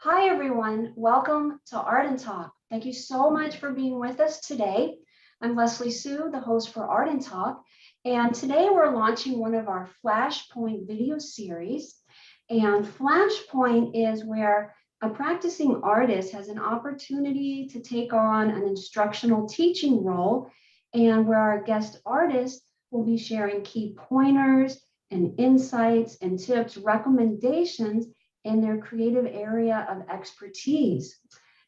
Hi, everyone. Welcome to Art and Talk. Thank you so much for being with us today. I'm Leslie Sue, the host for Art and Talk. And today we're launching one of our Flashpoint video series. And Flashpoint is where a practicing artist has an opportunity to take on an instructional teaching role, and where our guest artist will be sharing key pointers and insights and tips, recommendations in their creative area of expertise.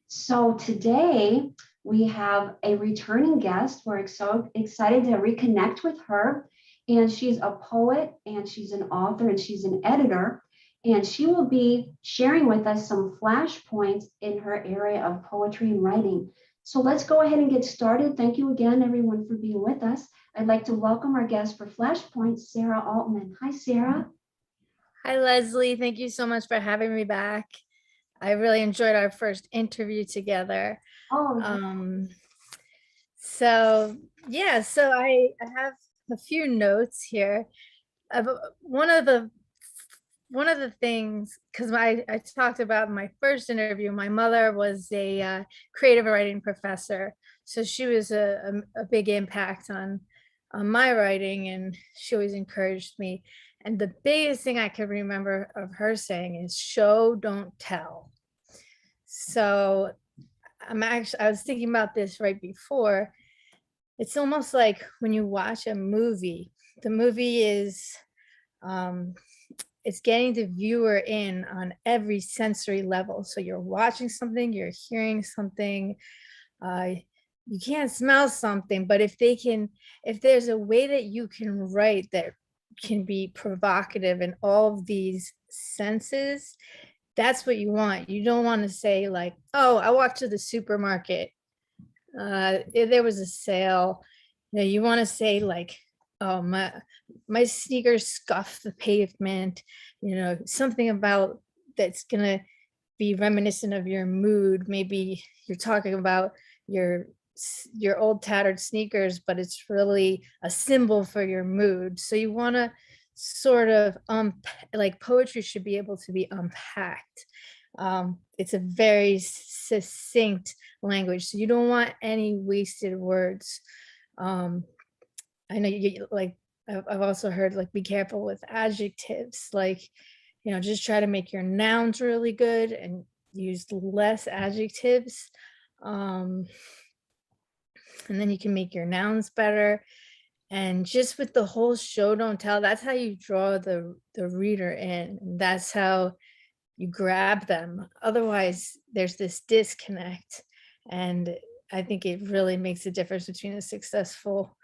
So today we have a returning guest. We're so excited to reconnect with her. And she's a poet and she's an author and she's an editor. And she will be sharing with us some flashpoints in her area of poetry and writing. So let's go ahead and get started. Thank you again, everyone, for being with us. I'd like to welcome our guest for Flashpoint, Sara Altman. Hi, Sara. Hi, Leslie. Thank you so much for having me back. I really enjoyed our first interview together. Oh, So I have a few notes here. One of the things, because I talked about my first interview, my mother was a creative writing professor. So she was a big impact on my writing, and she always encouraged me. And the biggest thing I could remember of her saying is show, don't tell. So I was thinking about this right before. It's almost like when you watch a movie, the movie is it's getting the viewer in on every sensory level. So you're watching something, you're hearing something, uh, you can't smell something, but if there's a way that you can write that can be provocative in all of these senses, that's what you want. You don't want to say like, oh, I walked to the supermarket, there was a sale. You want to say like, oh, my sneakers scuffed the pavement, something about that's gonna be reminiscent of your mood. Maybe you're talking about your your old tattered sneakers, but it's really a symbol for your mood. So you want to sort of like poetry should be able to be unpacked. It's a very succinct language, so you don't want any wasted words. um I know you like, I've also heard like be careful with adjectives, like, just try to make your nouns really good and use less adjectives. um and then you can make your nouns better. And just with the whole show don't tell, that's how you draw the reader in, and that's how you grab them. Otherwise there's this disconnect, and I think it really makes a difference between a successful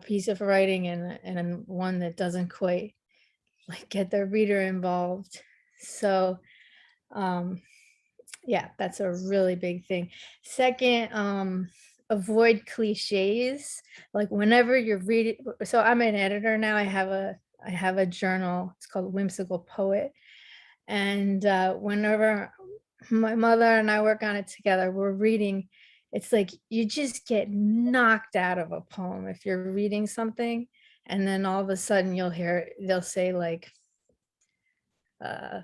piece of writing and one that doesn't quite like get the reader involved. So um yeah, that's a really big thing. Second, avoid cliches. Like whenever you're reading, so I'm an editor now. I have a journal. It's called Whimsical Poet. And whenever my mother and I work on it together, we're reading, it's like you just get knocked out of a poem if you're reading something, and then all of a sudden they'll say like, uh,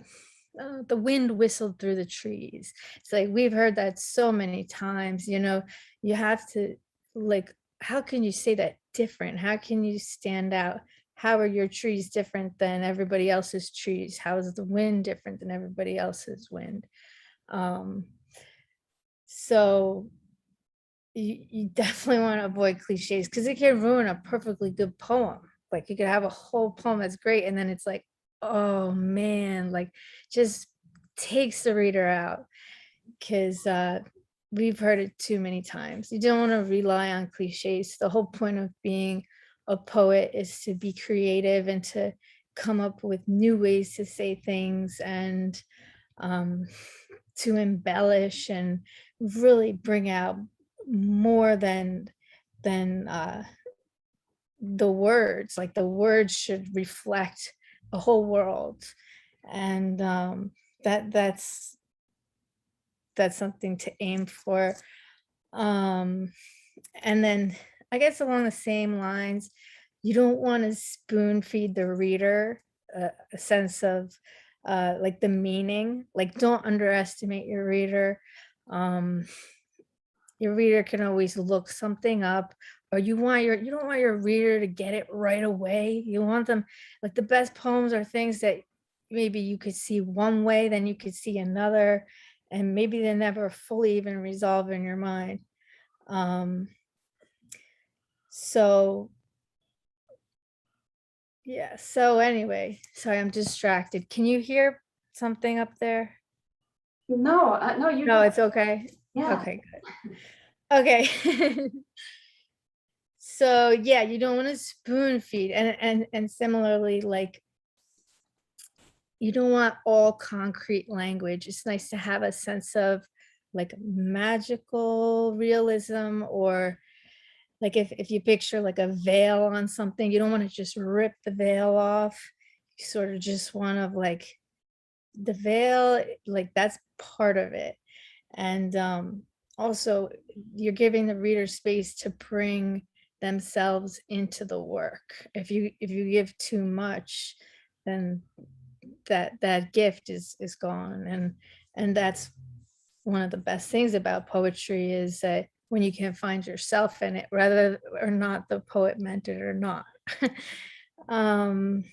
the wind whistled through the trees. It's like we've heard that so many times. You have to, like, how can you say that different? How can you stand out? How are your trees different than everybody else's trees? How is the wind different than everybody else's wind? Um, so you definitely want to avoid cliches because it can ruin a perfectly good poem. Like you could have a whole poem that's great, and then it's like, oh man, like just takes the reader out, because we've heard it too many times. You don't want to rely on cliches. The whole point of being a poet is to be creative and to come up with new ways to say things, and um, to embellish and really bring out more than the words. Like the words should reflect a whole world, and that's something to aim for. um and then I guess along the same lines, you don't want to spoon feed the reader a sense of like the meaning. Like, don't underestimate your reader. Um, your reader can always look something up, or you don't want your reader to get it right away. You want them, like, the best poems are things that maybe you could see one way, then you could see another, and maybe they never fully even resolve in your mind. Um, so yeah, so anyway, sorry, I'm distracted. Can you hear something up there? No, no, you're No, good. it's okay. Yeah. Okay, good. Okay. So yeah, you don't want to spoon feed, and similarly, like, you don't want all concrete language. It's nice to have a sense of like magical realism, or like if you picture like a veil on something, you don't want to just rip the veil off. You sort of just want to like the veil, like that's part of it. And also you're giving the reader space to bring themselves into the work. If you give too much, then that gift is gone. And that's one of the best things about poetry, is that when you can find yourself in it, rather or not the poet meant it or not. um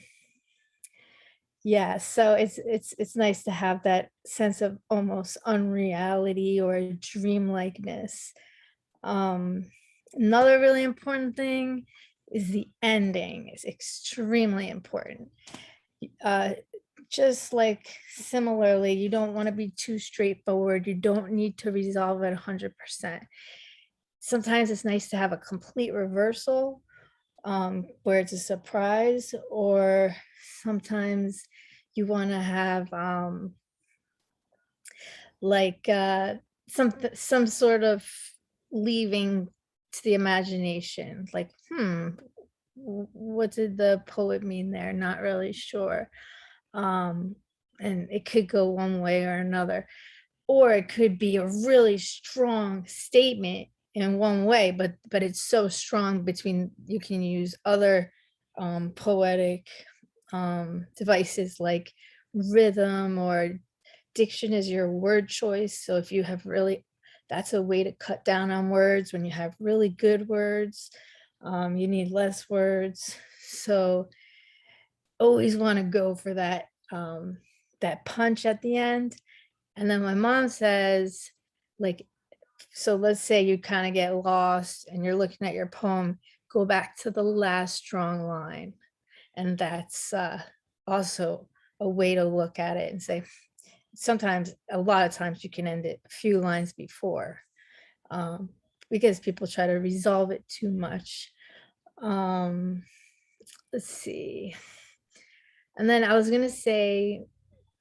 yeah, so it's nice to have that sense of almost unreality or dreamlikeness. Um, Another really important thing is the ending is extremely important. Uh, just like similarly, you don't want to be too straightforward. You don't need to resolve it 100%. Sometimes it's nice to have a complete reversal, where it's a surprise, or sometimes you want to have like some sort of leaving to the imagination, like, what did the poet mean there? Not really sure. um and it could go one way or another, or it could be a really strong statement in one way, but it's so strong between, you can use other poetic devices like rhythm, or diction is your word choice. So if you have really, that's a way to cut down on words. When you have really good words, you need less words. So always want to go for that punch at the end. And then my mom says, like, so let's say you kind of get lost and you're looking at your poem, go back to the last strong line. And that's also a way to look at it and say, sometimes, a lot of times, you can end it a few lines before, um, because people try to resolve it too much. Um, let's see. And then I was going to say,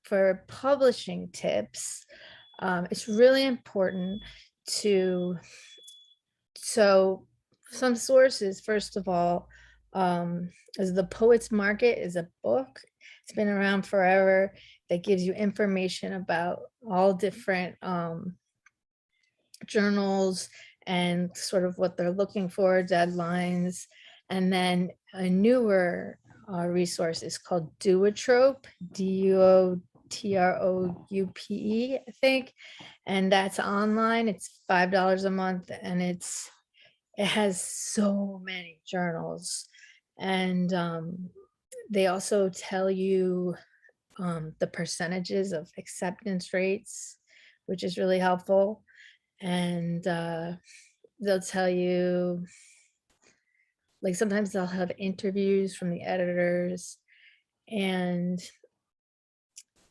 for publishing tips, it's really important to, so some sources, first of all, is the Poets Market is a book. It's been around forever, that gives you information about all different journals and sort of what they're looking for, deadlines. And then a newer resource is called Duotrope, Duotrope, I think. And that's online. It's $5 a month, and it has so many journals. And they also tell you the percentages of acceptance rates, which is really helpful. And they'll tell you, like, sometimes they'll have interviews from the editors. And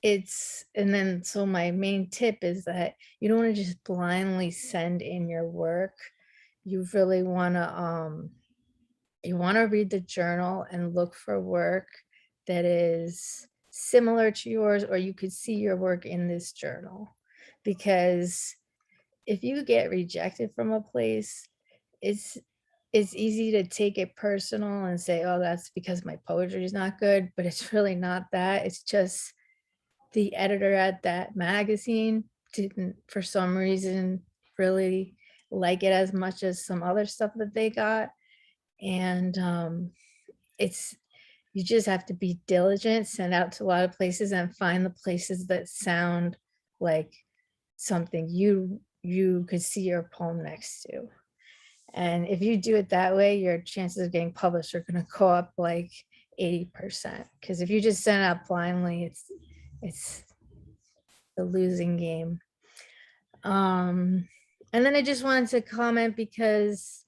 and then, so my main tip is that you don't want to just blindly send in your work. You really want to you want to read the journal and look for work that is similar to yours, or you could see your work in this journal. Because if you get rejected from a place, it's it's easy to take it personal and say, oh, that's because my poetry is not good. But it's really not that. It's just the editor at that magazine didn't, for some reason, really like it as much as some other stuff that they got. And it's you just have to be diligent, send out to a lot of places and find the places that sound like something you could see your poem next to. And if you do it that way, your chances of getting published are going to go up like 80%. Because if you just send it out blindly, it's the losing game. And then I just wanted to comment because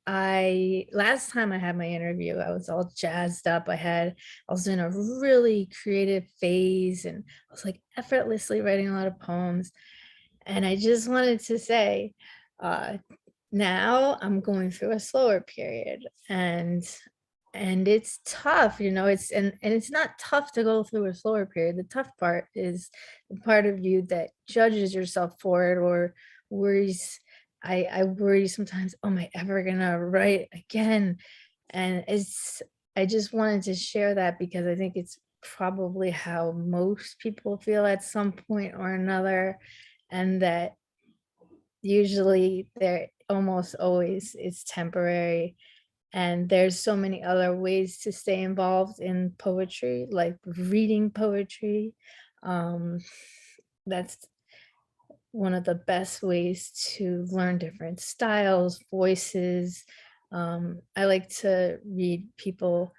last time I had my interview, I was all jazzed up. I was in a really creative phase, and I was like effortlessly writing a lot of poems. And I just wanted to say, uh, now I'm going through a slower period, and it's tough, and it's not tough to go through a slower period. The tough part is the part of you that judges yourself for it or worries. I worry sometimes, oh, am I ever gonna write again? And I just wanted to share that because I think it's probably how most people feel at some point or another, and that usually they're almost always it's temporary. And there's so many other ways to stay involved in poetry, like reading poetry. um, that's one of the best ways to learn different styles, voices. I like to read people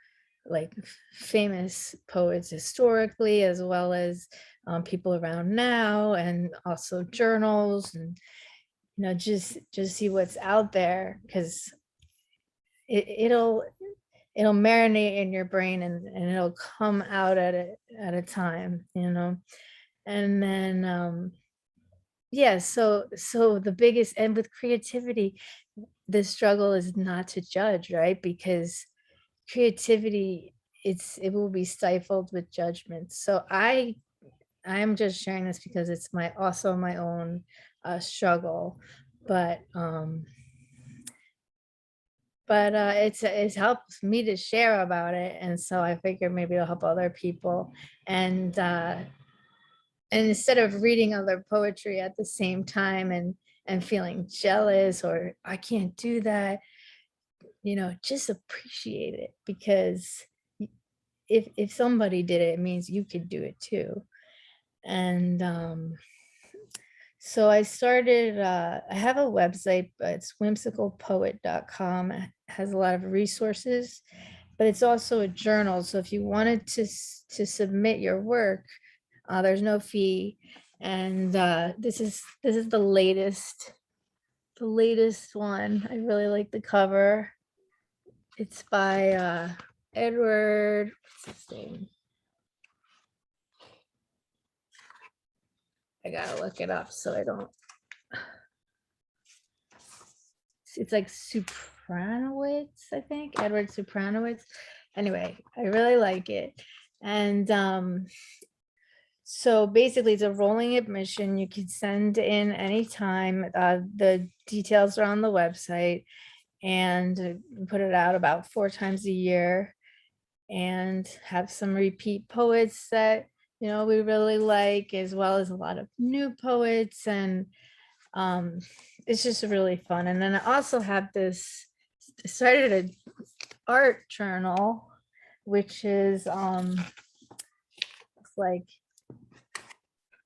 like famous poets historically, as well as people around now, and also journals, and just see what's out there, because it'll marinate in your brain, and it'll come out at a time. And then yeah, so the biggest, and with creativity, the struggle is not to judge, right? Because creativity, it will be stifled with judgment. So I'm just sharing this because it's my own struggle. But it's helped me to share about it, and so I figured maybe it'll help other people. And instead of reading other poetry at the same time and feeling jealous or I can't do that, just appreciate it, because if somebody did it, it means you could do it too. And so I have a website, but it's whimsicalpoet.com. It has a lot of resources, but it's also a journal. So if you wanted to submit your work, there's no fee. And this is the latest one. I really like the cover. It's by Edward, what's his name? I gotta look it up so I don't. It's like Supranowitz, I think, Edward Supranowitz. Anyway, I really like it. And so basically it's a rolling admission. You can send in anytime. The details are on the website, and put it out about 4 times a year, and have some repeat poets that we really like, as well as a lot of new poets. And it's just really fun. And then I also have started an art journal, which is like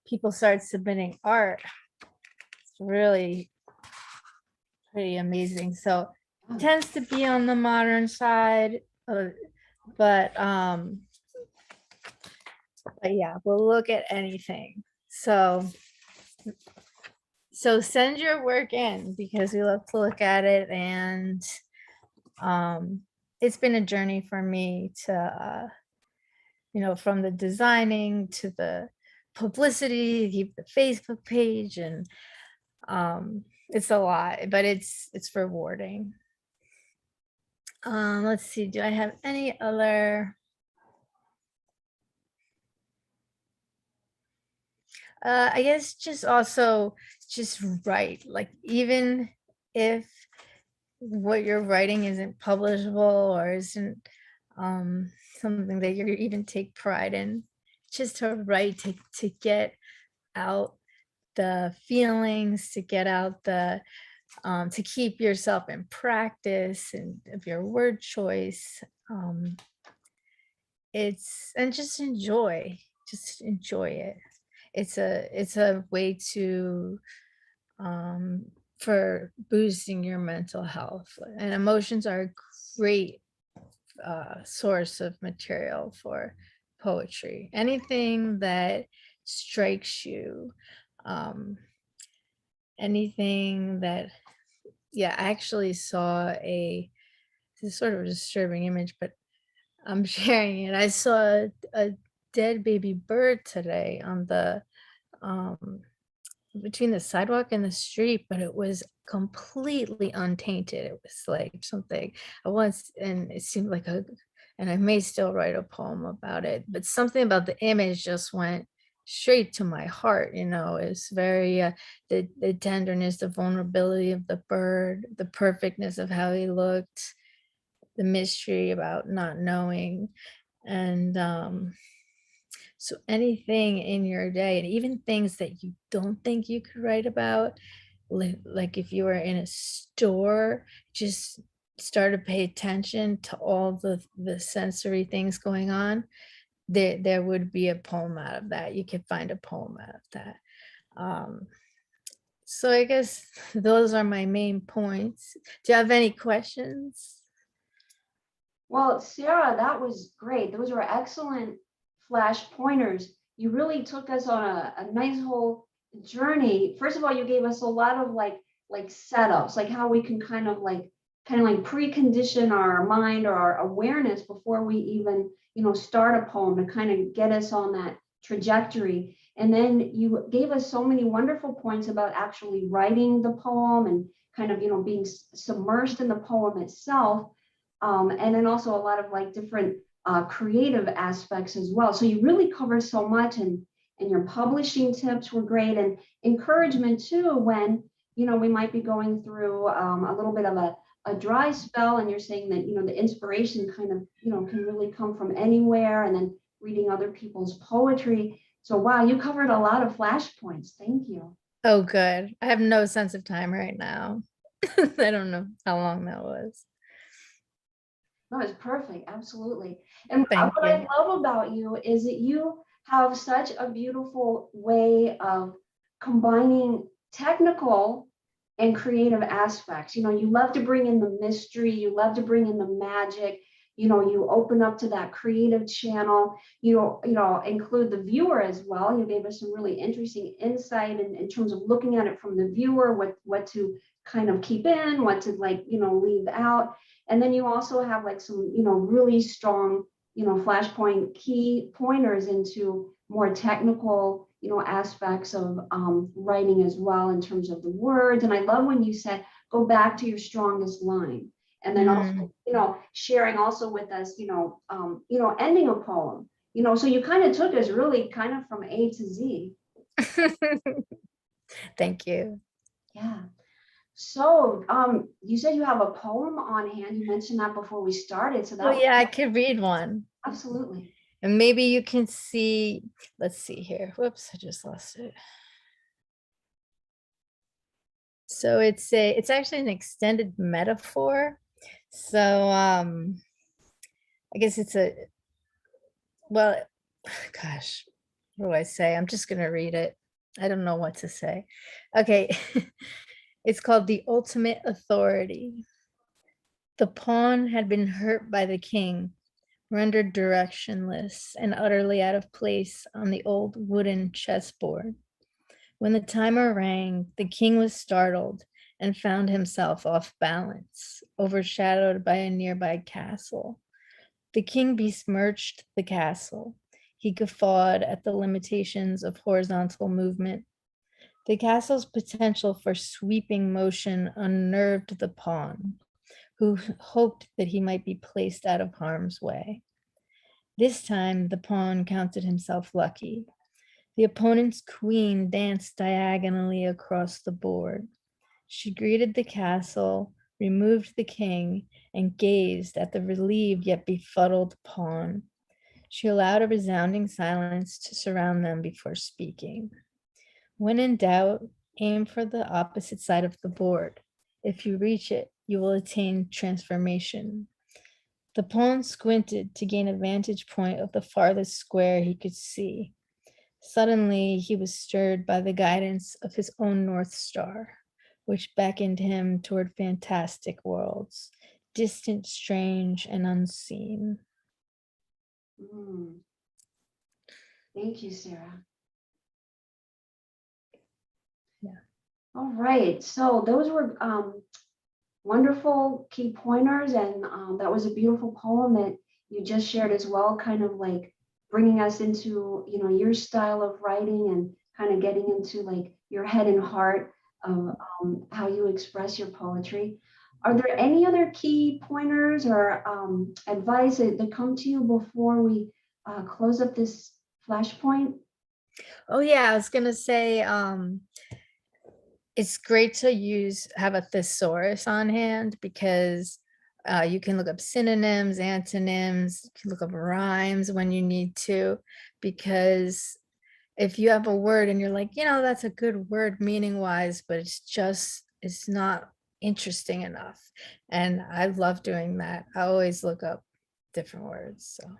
people start submitting art. It's really pretty amazing. So it tends to be on the modern side, but yeah, we'll look at anything. So send your work in, because we love to look at it. And it's been a journey for me to from the designing to the publicity, keep the Facebook page, and it's a lot, but it's rewarding. Let's see, do I have any other? I guess just also just write, like, even if what you're writing isn't publishable or isn't something that you even take pride in, just to write, to get out the feelings, to get out the to keep yourself in practice and of your word choice. And just enjoy it. It's a way to for boosting your mental health, and emotions are a great source of material for poetry. Anything that strikes you, um, anything that, yeah, I actually saw this is sort of a disturbing image, but I'm sharing it. I saw a dead baby bird today on the um, between the sidewalk and the street, but it was completely untainted. It was like something I once, and it seemed like and I may still write a poem about it, but something about the image just went straight to my heart. It's very, the tenderness, the vulnerability of the bird, the perfectness of how he looked, the mystery about not knowing. And so anything in your day, and even things that you don't think you could write about, like if you were in a store, just start to pay attention to all the sensory things going on. There would be a poem out of that. You could find a poem out of that. Um, so I guess those are my main points. Do you have any questions? Well, Sarah, that was great. Those were excellent flash pointers. You really took us on a nice whole journey. First of all, you gave us a lot of like setups, like how we can kind of like precondition our mind or our awareness before we even, start a poem to kind of get us on that trajectory. And then you gave us so many wonderful points about actually writing the poem and kind of, being submersed in the poem itself. And then also a lot of like different creative aspects as well. So you really cover so much, and your publishing tips were great, and encouragement too when we might be going through a little bit of a dry spell, and you're saying that the inspiration kind of can really come from anywhere, and then reading other people's poetry. So wow, you covered a lot of flashpoints. Thank you. Oh, good. I have no sense of time right now. I don't know how long that was. No, it's perfect. Absolutely. And Thank what I you. love about you is that you have such a beautiful way of combining technical and creative aspects. You love to bring in the mystery, you love to bring in the magic. You open up to that creative channel. Include the viewer as well. You gave us some really interesting insight in terms of looking at it from the viewer, what to kind of keep in, what to leave out. And then you also have like some, really strong, flashpoint key pointers into more technical, aspects of writing as well in terms of the words. And I love when you said, go back to your strongest line. And then also, Mm. sharing also with us, ending a poem, so you kind of took us really kind of from A to Z. Thank you. Yeah. So, you said you have a poem on hand. You mentioned that before we started. So Oh, that was yeah, I could read one. absolutely. And maybe you can see, let's see here. Whoops, I just lost it. So it's actually an extended metaphor. So I guess well, gosh, what do I say? I'm just gonna read it. I don't know what to say. Okay. It's called The Ultimate Authority. The pawn had been hurt by the king, rendered directionless and utterly out of place on the old wooden chessboard. When the timer rang, the king was startled and found himself off balance, overshadowed by a nearby castle. The king besmirched the castle. He guffawed at the limitations of horizontal movement. The castle's potential for sweeping motion unnerved the pawn, who hoped that he might be placed out of harm's way. This time, the pawn counted himself lucky. The opponent's queen danced diagonally across the board. She greeted the castle, removed the king, and gazed at the relieved yet befuddled pawn. She allowed a resounding silence to surround them before speaking. When in doubt, aim for the opposite side of the board. If you reach it, you will attain transformation. The pawn squinted to gain a vantage point of the farthest square he could see. Suddenly, he was stirred by the guidance of his own North Star, which beckoned him toward fantastic worlds, distant, strange, and unseen. Mm. Thank you, Sara. Yeah. All right, so those were wonderful key pointers, and that was a beautiful poem that you just shared as well, kind of like bringing us into, you know, your style of writing and kind of getting into like your head and heart of how you express your poetry. Are there any other key pointers or advice that come to you before we close up this flashpoint? Oh yeah, I was gonna say, it's great to have a thesaurus on hand because you can look up synonyms, antonyms, you can look up rhymes when you need to, because if you have a word and you're like, that's a good word meaning wise, but it's not interesting enough. And I love doing that. I always look up different words. So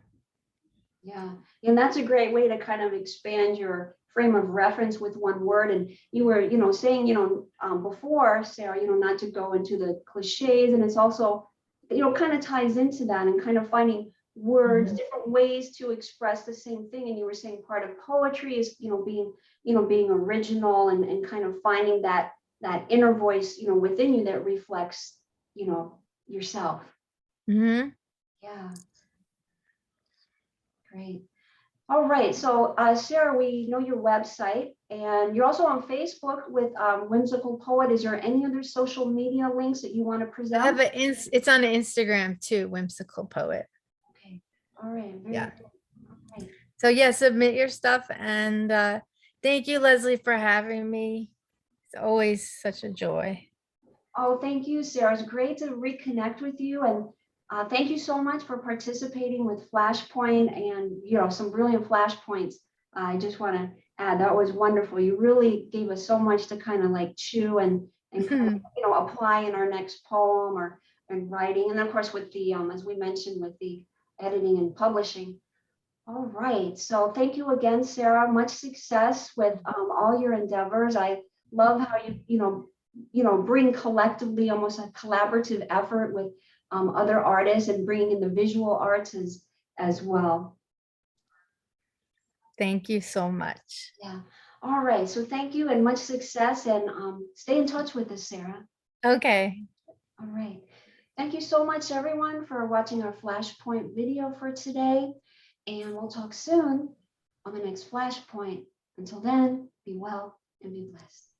Yeah, and that's a great way to kind of expand your frame of reference with one word. And you were, saying, before, Sarah, not to go into the cliches, and it's also, kind of ties into that and kind of finding words, different ways to express the same thing. And you were saying part of poetry is, being original and kind of finding that inner voice, within you that reflects, yourself. mhm. Yeah. Great. All right. So, Sarah, we know your website, and you're also on Facebook with Whimsical Poet. Is there any other social media links that you want to I present? have it's on Instagram too, Whimsical Poet. Okay. All right. Very Yeah. good. All right. So yeah, submit your stuff, and thank you, Leslie, for having me. It's always such a joy. Oh, thank you, Sarah. It's great to reconnect with you, and thank you so much for participating with Flashpoint and some brilliant flashpoints. I just want to add that was wonderful. You really gave us so much to kind of like chew and kind of, apply in our next poem or in writing, and then of course with the as we mentioned with the editing and publishing. All right. So thank you again, Sarah. Much success with all your endeavors. I love how bring collectively almost a collaborative effort with other artists and bringing in the visual arts as well. Thank you so much. Yeah. All right. So thank you and much success, and stay in touch with us, Sarah. Okay. All right. Thank you so much, everyone, for watching our Flashpoint video for today. And we'll talk soon on the next Flashpoint. Until then, be well and be blessed.